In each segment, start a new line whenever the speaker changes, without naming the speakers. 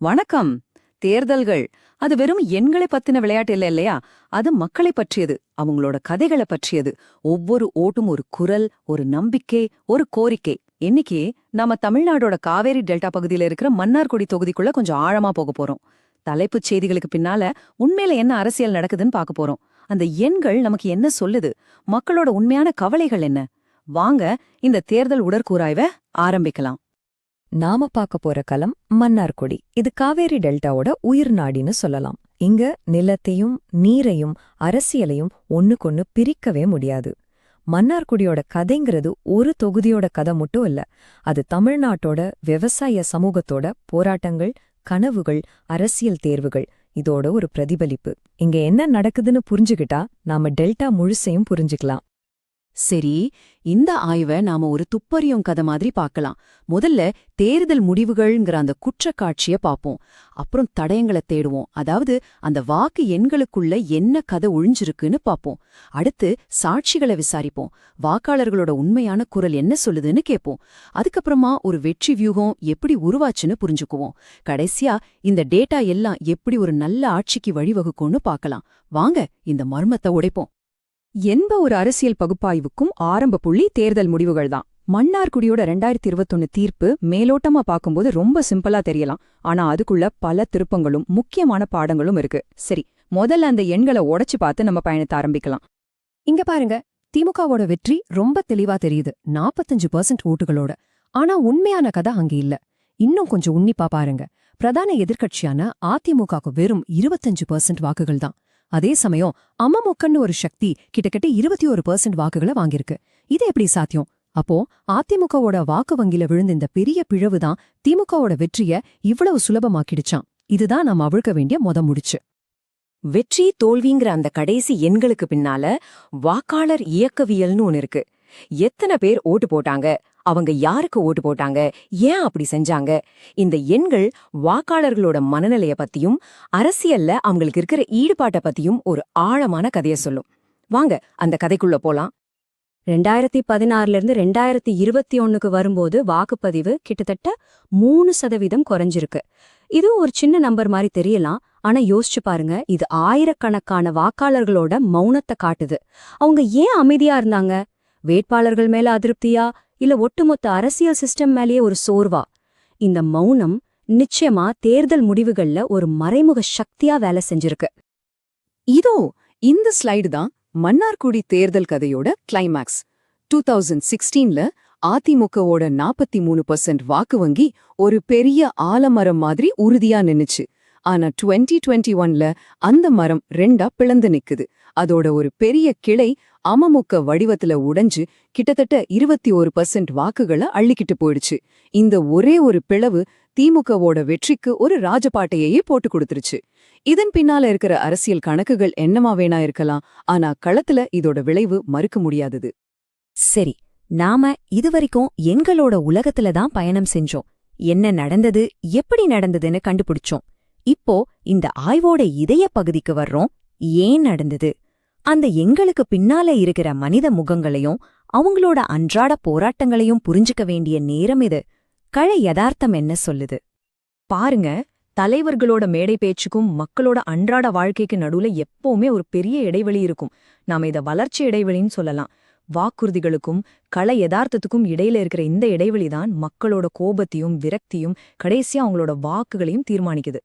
வணக்கம். தேர்தல்கள் அது வெறும் எண்களை பத்தின விளையாட்டு இல்ல இல்லையா? அது மக்களை பற்றியது, அவங்களோட கதைகளை பற்றியது. ஒவ்வொரு ஓட்டும் ஒரு குரல், ஒரு நம்பிக்கை, ஒரு கோரிக்கை. இன்னைக்கு நாம தமிழ்நாடோட காவேரி டெல்டா பகுதியில இருக்கிற மன்னார்குடி தொகுதிக்குள்ள கொஞ்சம் ஆழமா போக போறோம். தலைப்புச் செய்திகளுக்கு பின்னால உண்மையில என்ன அரசியல் நடக்குதுன்னு பார்க்க போறோம். அந்த எண்கள் நமக்கு என்ன சொல்லுது? மக்களோட உண்மையான கவலைகள் என்ன? வாங்க இந்த தேர்தல் உடற்கூறாய்வை ஆரம்பிக்கலாம்.
நாம பார்க்க போற களம் மன்னார்குடி. இது காவேரி டெல்டாவோட உயிர் நாடின்னு சொல்லலாம். இங்க நிலத்தையும் நீரையும் அரசியலையும் ஒண்ணுக்கொன்னு பிரிக்கவே முடியாது. மன்னார்குடியோட கதைங்கிறது ஒரு தொகுதியோட கதை மட்டும் இல்ல. அது தமிழ்நாட்டோட விவசாய சமூகத்தோட போராட்டங்கள், கனவுகள், அரசியல் தேர்வுகள் இதோட ஒரு பிரதிபலிப்பு. இங்க என்ன நடக்குதுன்னு புரிஞ்சுகிட்டா நாம டெல்டா முழுசையும் புரிஞ்சுக்கலாம்.
சரி, இந்த ஆய்வை நாம ஒரு துப்பறியும் கதை மாதிரி பார்க்கலாம். முதல்ல தேர்தல் முடிவுகள்ங்கிற அந்த குற்றக்காட்சிய பார்ப்போம். அப்புறம் தடயங்களை தேடுவோம். அதாவது அந்த வாக்கு எண்களுக்குள்ள என்ன கதை ஒழிஞ்சிருக்குன்னு பார்ப்போம். அடுத்து சாட்சிகளை விசாரிப்போம். வாக்காளர்களோட உண்மையான குரல் என்ன சொல்லுதுன்னு கேட்போம். அதுக்கப்புறமா ஒரு வெற்றி வியூகம் எப்படி உருவாச்சுன்னு புரிஞ்சுக்குவோம். கடைசியா இந்த டேட்டா எல்லாம் எப்படி ஒரு நல்ல ஆட்சிக்கு வழிவகுக்கும்னு பார்க்கலாம். வாங்க இந்த மர்மத்தை உடைப்போம். எந்த ஒரு அரசியல் பகுப்பாய்வுக்கும் ஆரம்ப புள்ளி தேர்தல் முடிவுகள் தான். மன்னார்குடியோட 2021 தீர்ப்பு மேலோட்டமா பார்க்கும்போது ரொம்ப சிம்பிளா தெரியலாம். ஆனா அதுக்குள்ள பல திருப்பங்களும் முக்கியமான பாடங்களும் இருக்கு. சரி, முதல்ல அந்த எண்களை உடைச்சு பார்த்து நம்ம பயணத்தை ஆரம்பிக்கலாம். இங்க பாருங்க, திமுகவோட வெற்றி ரொம்ப தெளிவா தெரியுது, 45% ஓட்டுகளோட. ஆனா உண்மையான கதை அங்க இல்ல. இன்னும் கொஞ்சம் உன்னிப்பா பாருங்க. பிரதான எதிர்க்கட்சியான அதிமுகவுக்கு வெறும் 25% வாக்குகள் தான். அதே சமயம் அமமுகன்னு ஒரு சக்தி கிட்டத்தட்ட 21% வாக்குகளை வாங்கியிருக்கு. இது எப்படி சாத்தியம்? அப்போ அதிமுகவோட வாக்கு வங்கில விழுந்த இந்த பெரிய பிழவுதான் திமுகவோட வெற்றிய இவ்வளவு சுலபமாக்கிடுச்சான். இதுதான் நாம் அவிழ்க்க வேண்டிய முடிச்சு. வெற்றி தோல்விங்கிற அந்த கடைசி எண்களுக்கு பின்னால வாக்காளர் இயக்கவியல்னு ஒன்னு இருக்கு. எத்தனை பேர் ஓட்டு போட்டாங்க, அவங்க யாருக்கு ஓட்டு போட்டாங்க, ஏன் அப்படி செஞ்சாங்க? இந்த எண்கள் வாக்காளர்களோட மனநிலைய பத்தியும் அரசியல்ல அவங்களுக்கு இருக்கிற ஈடுபாட்டை பத்தியும் ஒரு ஆழமான கதைய சொல்லும். வாங்க அந்த கதைக்குள்ள போலாம். 2016 2021 வரும்போது வாக்குப்பதிவு கிட்டத்தட்ட 3% குறைஞ்சிருக்கு. இது ஒரு சின்ன நம்பர் மாதிரி தெரியலாம். ஆனா யோசிச்சு பாருங்க, இது ஆயிரக்கணக்கான வாக்காளர்களோட மௌனத்தை காட்டுது. அவங்க ஏன் அமைதியா இருந்தாங்க? வேட்பாளர்கள் மேல அதிருப்தியா, இல்ல ஒட்டுமொத்த அரசியல் சிஸ்டம் மேலேயே ஒரு சோர்வா? இந்த மௌனம் நிச்சயமா தேர்தல் முடிவுகள்ல ஒரு மறைமுக சக்தியா வேலை செஞ்சிருக்கு. இதோ இந்த ஸ்லைடு தான் மன்னார்குடி தேர்தல் கதையோட கிளைமாக்ஸ். 2016ல அதிமுகவோட 43% வாக்கு வங்கி ஒரு பெரிய ஆலமரம் மாதிரி உறுதியா நின்னுச்சு. ஆனா 2021ல அந்த மரம் ரெண்டா பிளந்து நிக்குது. அதோட ஒரு பெரிய கிளை அமமுக வடிவத்துல உடைஞ்சு கிட்டத்தட்ட 21% வாக்குகளை அள்ளிக்கிட்டு போயிடுச்சு. இந்த ஒரே ஒரு பிளவு திமுகவோட வெற்றிக்கு ஒரு ராஜபாட்டையே போட்டு கொடுத்துருச்சு. இதன் பின்னால இருக்கிற அரசியல் கணக்குகள் என்னமா வேணா இருக்கலாம். ஆனா களத்துல இதோட விளைவு மறுக்க முடியாதது.
சரி, நாம இதுவரைக்கும் எங்களோட உலகத்துல தான் பயணம் செஞ்சோம். என்ன நடந்தது, எப்படி நடந்ததுன்னு கண்டுபிடிச்சோம். இப்போ இந்த ஆய்வோட இதய பகுதிக்கு வர்றோம். ஏன் நடந்தது? அந்த எங்களுக்கு பின்னால இருக்கிற மனித முகங்களையும் அவங்களோட அன்றாட போராட்டங்களையும் புரிஞ்சுக்க வேண்டிய நேரம் இது. யதார்த்தம் என்ன சொல்லுது பாருங்க. தலைவர்களோட மேடை பேச்சுக்கும் மக்களோட அன்றாட வாழ்க்கைக்கு நடுவுல எப்பவுமே ஒரு பெரிய இடைவெளி இருக்கும். நாம இத வளர்ச்சி இடைவெளின்னு சொல்லலாம். வாக்குறுதிகளுக்கும் யதார்த்தத்துக்கும் இடையில இருக்கிற இந்த இடைவெளிதான் மக்களோட கோபத்தையும் விரக்தியும் கடைசியா அவங்களோட வாக்குகளையும் தீர்மானிக்குது.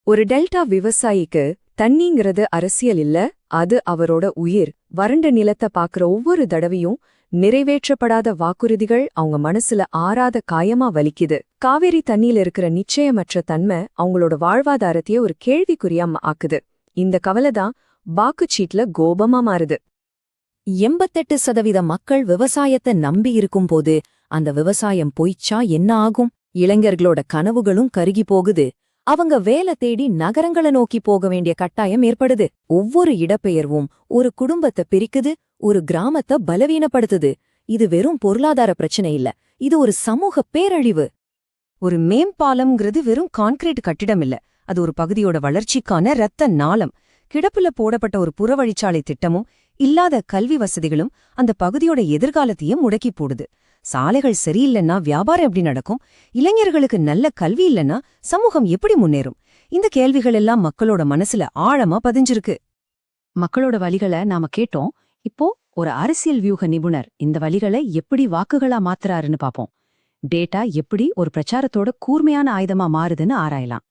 ஒரு டெல்டா விவசாயிக்கு தண்ணிங்கிறது அரசியல் இல்ல, அது அவரோட உயிர். வறண்ட நிலத்தை பாக்குற ஒவ்வொரு தடவையும் நிறைவேற்றப்படாத வாக்குறுதிகள் அவங்க மனசுல ஆறாத காயமா வலிக்குது. காவேரி தண்ணியில இருக்கிற நிச்சயமற்ற தன்மை அவங்களோட வாழ்வாதாரத்தையே ஒரு கேள்விக்குறியா ஆக்குது. இந்த கவலைதான் வாக்குச்சீட்ல கோபமா மாறுது. 88% மக்கள் விவசாயத்தை நம்பி இருக்கும்போது அந்த விவசாயம் போய்ச்சா என்ன ஆகும்? இளைஞர்களோட கனவுகளும் கருகி போகுது. அவங்க வேலை தேடி நகரங்களை நோக்கி போக வேண்டிய கட்டாயம் ஏற்படுது. ஒவ்வொரு இடப்பெயர்வும் ஒரு குடும்பத்தை பிரிக்குது, ஒரு கிராமத்தை பலவீனப்படுத்துது. இது வெறும் பொருளாதார பிரச்சனை இல்ல, இது ஒரு சமூக பேரழிவு. ஒரு மேம்பாலம்ங்கிறது வெறும் கான்கிரீட் கட்டிடம் இல்ல, அது ஒரு பகுதியோட வளர்ச்சிக்கான இரத்த நாளம். கிடப்புல போடப்பட்ட ஒரு புறவழிச்சாலை திட்டமும் இல்லாத கல்வி வசதிகளும் அந்த பகுதியோட எதிர்காலத்தையும் முடக்கி போடுது.
சாலைகள் சரியில்லைன்னா வியாபாரம் எப்படி நடக்கும்? இளைஞர்களுக்கு நல்ல கல்வி இல்லைன்னா சமூகம் எப்படி முன்னேறும்? இந்த கேள்விகள் எல்லாம் மக்களோட மனசுல ஆழமா பதிஞ்சிருக்கு. மக்களோட வலிகளை நாம கேட்டோம். இப்போ ஒரு அரசியல் வியூக நிபுணர் இந்த வலிகளை எப்படி வாக்குகளா மாத்துறாருன்னு பாப்போம். டேட்டா எப்படி ஒரு பிரச்சாரத்தோட கூர்மையான ஆயுதமா மாறுதுன்னு ஆராயலாம்.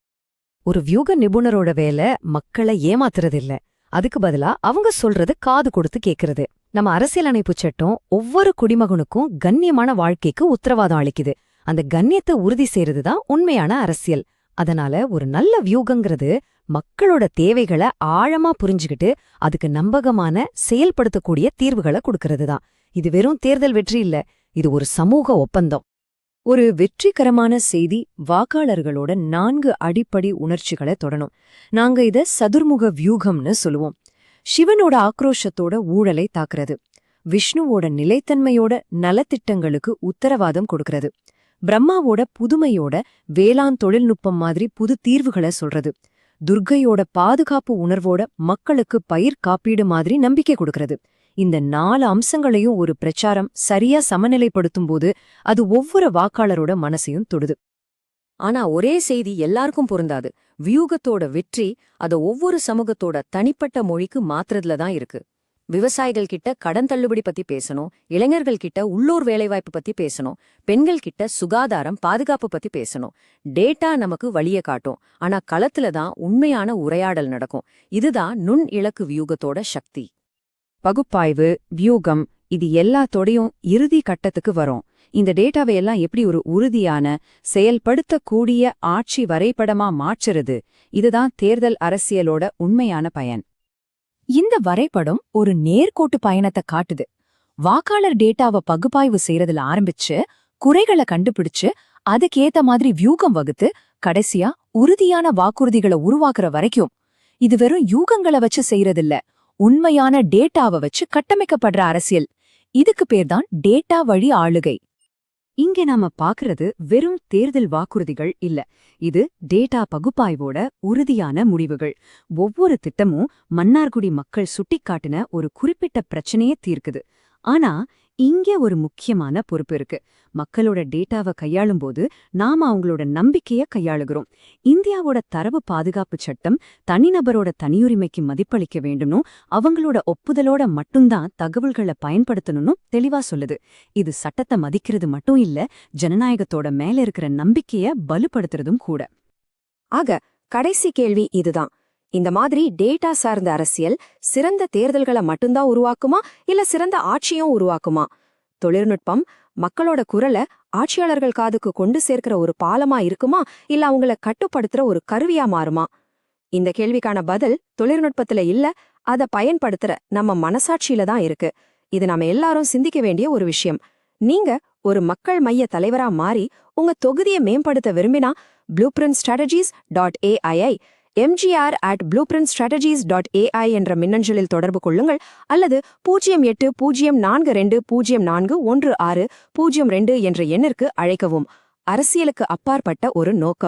ஒரு வியூக நிபுணரோட வேலை மக்களை ஏமாத்துறதில்ல. அதுக்கு பதிலா அவங்க சொல்றது காது கொடுத்து கேக்குறது. நம்ம அரசியலமைப்பு சட்டம் ஒவ்வொரு குடிமகனுக்கும் கண்ணியமான வாழ்க்கைக்கு உத்தரவாதம் அளிக்குது. அந்த கண்ணியத்தை உறுதி செய்யறதுதான் உண்மையான அரசியல். அதனால ஒரு நல்ல வியூகங்கிறது மக்களோட தேவைகளை ஆழமா புரிஞ்சுகிட்டு அதுக்கு நம்பகமான செயல்படுத்தக்கூடிய தீர்வுகளை கொடுக்கறது தான். இது வெறும் தேர்தல் வெற்றி இல்ல, இது ஒரு சமூக ஒப்பந்தம். ஒரு வெற்றிகரமான செய்தி வாக்காளர்களோட 4 அடிப்படை உணர்ச்சிகளை தொடணும். நாங்க இத சதுர்முக வியூகம்னு சொல்லுவோம். சிவனோட ஆக்ரோஷத்தோட ஊழலை தாக்குறது, விஷ்ணுவோட நிலைத்தன்மையோட நலத்திட்டங்களுக்கு உத்தரவாதம் கொடுக்கறது, பிரம்மாவோட புதுமையோட வேளாண் தொழில்நுட்பம் மாதிரி புது தீர்வுகளை சொல்றது, துர்க்கையோட பாதுகாப்பு உணர்வோட மக்களுக்கு பயிர் காப்பீடு மாதிரி நம்பிக்கை கொடுக்கறது. இந்த 4 அம்சங்களையும் ஒரு பிரச்சாரம் சரியா சமநிலைப்படுத்தும் போது அது ஒவ்வொரு வாக்காளரோட மனசையும் தொடுது. ஆனா ஒரே செய்தி எல்லாருக்கும் பொருந்தாது. வியூகத்தோட வெற்றி அத ஒவ்வொரு சமூகத்தோட தனிப்பட்ட மொழிக்கு மாத்துறதுல தான் இருக்கு. விவசாயிகள் கிட்ட கடன் தள்ளுபடி பத்தி பேசணும், இளைஞர்கள் கிட்ட உள்ளூர் வேலைவாய்ப்பு பத்தி பேசணும், பெண்கள் கிட்ட சுகாதாரம் பாதுகாப்பு பத்தி பேசணும். டேட்டா நமக்கு வழிய காட்டும், ஆனா களத்துல தான் உண்மையான உரையாடல் நடக்கும். இதுதான் நுண் இலக்கு வியூகத்தோட சக்தி. பகுப்பாய்வு, வியூகம், இது எல்லாத்தோடையும் இறுதி கட்டத்துக்கு வரும். இந்த டேட்டாவை எல்லாம் எப்படி ஒரு உறுதியான செயல்படுத்தக்கூடிய ஆட்சி வரைபடமா மாற்றுறது, இதுதான் தேர்தல் அரசியலோட உண்மையான பயன். இந்த வரைபடம் ஒரு நேர்கோட்டு பயணத்தை காட்டுது. வாக்காளர் டேட்டாவை பகுப்பாய்வு செய்யறதுல ஆரம்பிச்சு குறைகளை கண்டுபிடிச்சு அதுக்கேத்த மாதிரி வியூகம் வகுத்து கடைசியா உறுதியான வாக்குறுதிகளை உருவாக்குற வரைக்கும். இது வெறும் யூகங்களை வச்சு செய்யறதில்ல, உண்மையான டேட்டாவை வச்சு கட்டமைக்கப்படுற அரசியல். இதுக்கு பேர்தான் டேட்டா வழி ஆளுகை. இங்க நாம பாக்குறது வெறும் தேர்தல் வாக்குறுதிகள் இல்ல, இது டேட்டா பகுப்பாய்வோட உறுதியான முடிவுகள். ஒவ்வொரு திட்டமும் மன்னார்குடி மக்கள் சுட்டிக்காட்டின ஒரு குறிப்பிட்ட பிரச்சனையே தீர்க்குது. ஆனா இங்க ஒரு முக்கியமான பொறுப்பு இருக்கு. மக்களோட டேட்டாவை கையாளும் போது நாம அவங்களோட நம்பிக்கைய கையாளுகிறோம். இந்தியாவோட தரவு பாதுகாப்பு சட்டம் தனிநபரோட தனியுரிமைக்கு மதிப்பளிக்க வேண்டும்னும் அவங்களோட ஒப்புதலோட மட்டும்தான் தகவல்களை பயன்படுத்தணும்னு தெளிவா சொல்லுது. இது சட்டத்தை மதிக்கிறது மட்டும் இல்ல, ஜனநாயகத்தோட மேல இருக்கிற நம்பிக்கைய பலுப்படுத்துறதும் கூட. ஆக கடைசி கேள்வி இதுதான். இந்த மாதிரி டேட்டா சார்ந்த அரசியல் சிறந்த தேர்தல்களை மட்டும்தான் உருவாக்குமா, இல்ல சிறந்த ஆட்சியும் உருவாக்குமா? தொழில்நுட்பம் மக்களோட குரலை ஆட்சியாளர்கள் காதுக்கு கொண்டு சேர்க்கிற ஒரு பாலமா இருக்குமா, இல்ல அவங்கள கட்டுப்படுத்துற ஒரு கருவியா மாறுமா? இந்த கேள்விக்கான பதில் தொழில்நுட்பத்துல இல்ல, அதை பயன்படுத்துற நம்ம மனசாட்சியில தான் இருக்கு. இது நாம எல்லாரும் சிந்திக்க வேண்டிய ஒரு விஷயம். நீங்க ஒரு மக்கள் மைய தலைவரா மாறி உங்க தொகுதியை மேம்படுத்த விரும்பினா blueprintstrategies.ai mgr@blueprintstrategies.ai என்ற மின்னஞ்சலில் தொடர்பு கொள்ளுங்கள், அல்லது 080420416002 என்ற எண்ணிற்கு அழைக்கவும். அரசியலுக்கு அப்பாற்பட்ட ஒரு நோக்கம்.